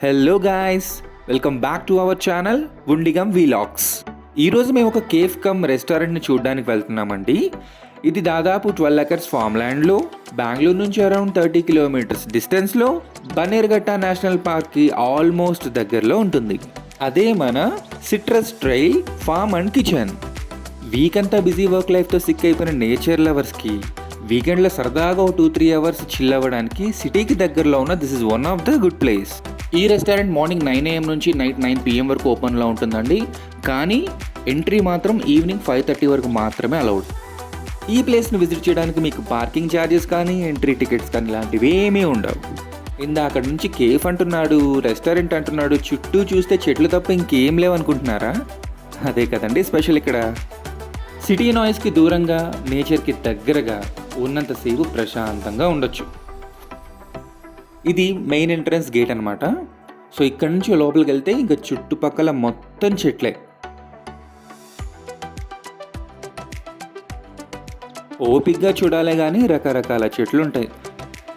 Hello guys, welcome back to our channel ఉండిగమ్ vlogs. ఈరోజు మేము ఒక కేఫ్ కమ్ రెస్టారెంట్ని చూడడానికి వెళ్తున్నామండి. ఇది దాదాపు 12 ఎకర్స్ ఫామ్ ల్యాండ్లో, బెంగళూరు నుంచి అరౌండ్ 30 కిలోమీటర్స్ డిస్టెన్స్లో, బనేర్ఘట్ట నేషనల్ పార్క్కి ఆల్మోస్ట్ దగ్గరలో ఉంటుంది. అదే మన citrus trail farm and kitchen. Week అంతా బిజీ వర్క్ లైఫ్తో సిక్ అయిపోయిన నేచర్ లవర్స్కి వీకెండ్లో సరదాగా 2-3 అవర్స్ చిల్ అవ్వడానికి సిటీకి దగ్గరలో ఉన్న this is one of the good place. ఈ రెస్టారెంట్ మార్నింగ్ 9 AM నుంచి నైట్ 9 PM వరకు ఓపెన్లో ఉంటుందండి. కానీ ఎంట్రీ మాత్రం ఈవినింగ్ 5:30 వరకు మాత్రమే అలౌడ్. ఈ ప్లేస్ని విజిట్ చేయడానికి మీకు పార్కింగ్ ఛార్జెస్ కానీ ఎంట్రీ టికెట్స్ కానీ ఇలాంటివి ఏమీ ఉండవు. అక్కడ నుంచి కేఫ్ అంటున్నాడు, రెస్టారెంట్ అంటున్నాడు, చుట్టూ చూస్తే చెట్లు తప్ప ఇంకేం లేవనుకుంటున్నారా? అదే కదండి స్పెషల్ ఇక్కడ. సిటీ నాయిస్కి దూరంగా, నేచర్కి దగ్గరగా ఉన్నంతసేపు ప్రశాంతంగా ఉండొచ్చు. ఇది మెయిన్ ఎంట్రన్స్ గేట్ అనమాట. సో ఇక్కడ నుంచి లోపలికి వెళ్తే ఇంకా చుట్టుపక్కల మొత్తం చెట్లే. ఓపిక్గా చూడాలే కానీ రకరకాల చెట్లు ఉంటాయి.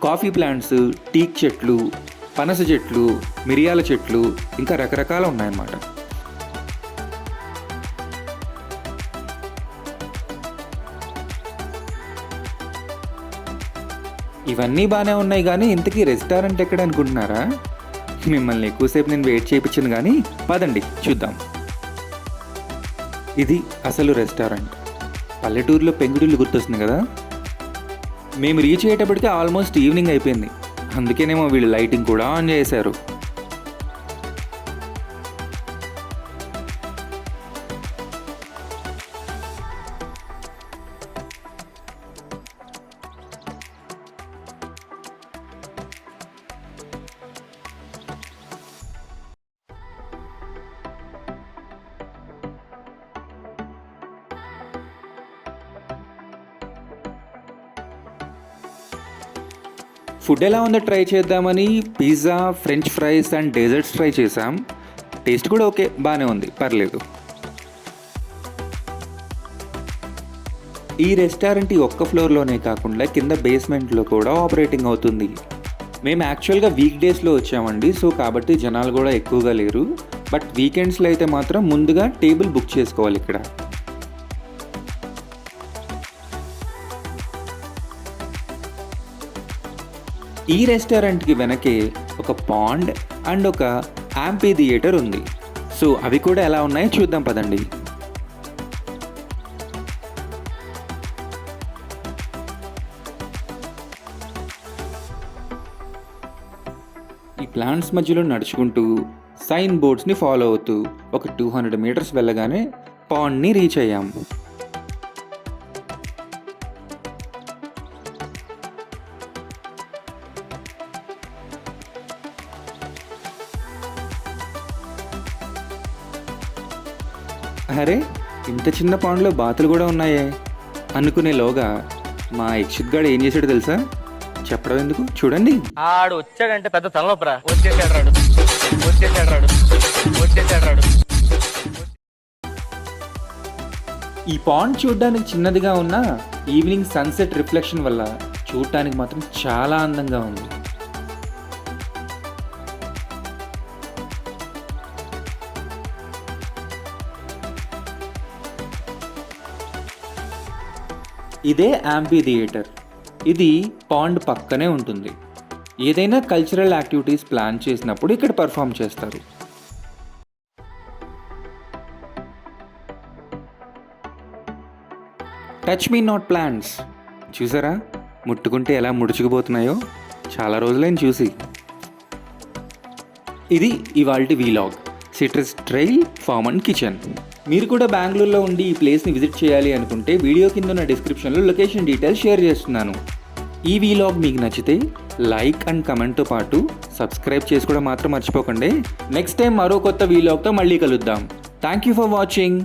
కాఫీ ప్లాంట్స్, టీక్ చెట్లు, పనస చెట్లు, మిరియాల చెట్లు, ఇంకా రకరకాలు ఉన్నాయన్నమాట. ఇవన్నీ బాగానే ఉన్నాయి కానీ ఇంతకీ రెస్టారెంట్ ఎక్కడ అనుకుంటున్నారా? మిమ్మల్ని ఎక్కువసేపు నేను వెయిట్ చేయించాను కానీ పదండి చూద్దాం. ఇది అసలు రెస్టారెంట్. పల్లెటూరులో పెంగుటిల్లు గుర్తొస్తుంది కదా. మేము రీచ్ అయ్యేటప్పటికి ఆల్మోస్ట్ ఈవినింగ్ అయిపోయింది. అందుకేనేమో వీళ్ళు లైటింగ్ కూడా ఆన్ చేశారు. ఫుడ్ ఎలా ఉందో ట్రై చేద్దామని pizza, french fries and desserts try చేసాం. టేస్ట్ కూడా ఓకే, బాగానే ఉంది, పర్లేదు. ఈ రెస్టారెంట్ ఈ ఒక్క ఫ్లోర్లోనే కాకుండా కింద బేస్మెంట్లో కూడా ఆపరేటింగ్ అవుతుంది. మేము యాక్చువల్గా వీక్ డేస్లో వచ్చామండి, సో కాబట్టి జనాలు కూడా ఎక్కువగా లేరు. బట్ వీకెండ్స్లో అయితే మాత్రం ముందుగా టేబుల్ బుక్ చేసుకోవాలి ఇక్కడ. ఈ రెస్టారెంట్కి వెనకే ఒక పాండ్ అండ్ ఒక యాంపీ థియేటర్ ఉంది. సో అవి కూడా ఎలా ఉన్నాయో చూద్దాం పదండి. ఈ ప్లాంట్స్ మధ్యలో నడుచుకుంటూ సైన్ బోర్డ్స్ని ఫాలో అవుతూ ఒక 200 మీటర్స్ వెళ్ళగానే పాండ్ని రీచ్ అయ్యాం. అరే, ఇంత చిన్న పాండ్లో బాతులు కూడా ఉన్నాయే అనుకునేలోగా మా యక్షిత్ గాడు ఏం చేశాడు తెలుసా? చెప్పడం ఎందుకు, చూడండి. ఆడు వచ్చాడంటే పెద్ద తలనొప్పరా. వచ్చేసాడు. ఈ పాండ్ చూడడానికి చిన్నదిగా ఉన్న ఈవినింగ్ సన్సెట్ రిఫ్లెక్షన్ వల్ల చూడటానికి మాత్రం చాలా అందంగా ఉంది. ఇదే యాంపీ థియేటర్. ఇది పాండ్ పక్కనే ఉంటుంది. ఏదైనా కల్చరల్ యాక్టివిటీస్ ప్లాన్ చేసినప్పుడు ఇక్కడ పర్ఫామ్ చేస్తారు. టచ్ మీ నాట్ ప్లాంట్స్ చూసారా? ముట్టుకుంటే ఎలా ముడుచుకుపోతున్నాయో. చాలా రోజులైన చూసి. ఇది ఇవాల్టి vlog, citrus trail farm and kitchen. మీరు కూడా బెంగళూరులో ఉండి ఈ ప్లేస్ని విజిట్ చేయాలి అనుకుంటే వీడియో కింద ఉన్న డిస్క్రిప్షన్లో లొకేషన్ డీటెయిల్స్ షేర్ చేస్తున్నాను. ఈ వీలాగ్ మీకు నచ్చితే లైక్ అండ్ కమెంట్తో పాటు సబ్స్క్రైబ్ చేసుకోవడం మాత్రం మర్చిపోకండి. నెక్స్ట్ టైం మరో కొత్త వీలాగ్తో మళ్ళీ కలుద్దాం. Thank you for watching.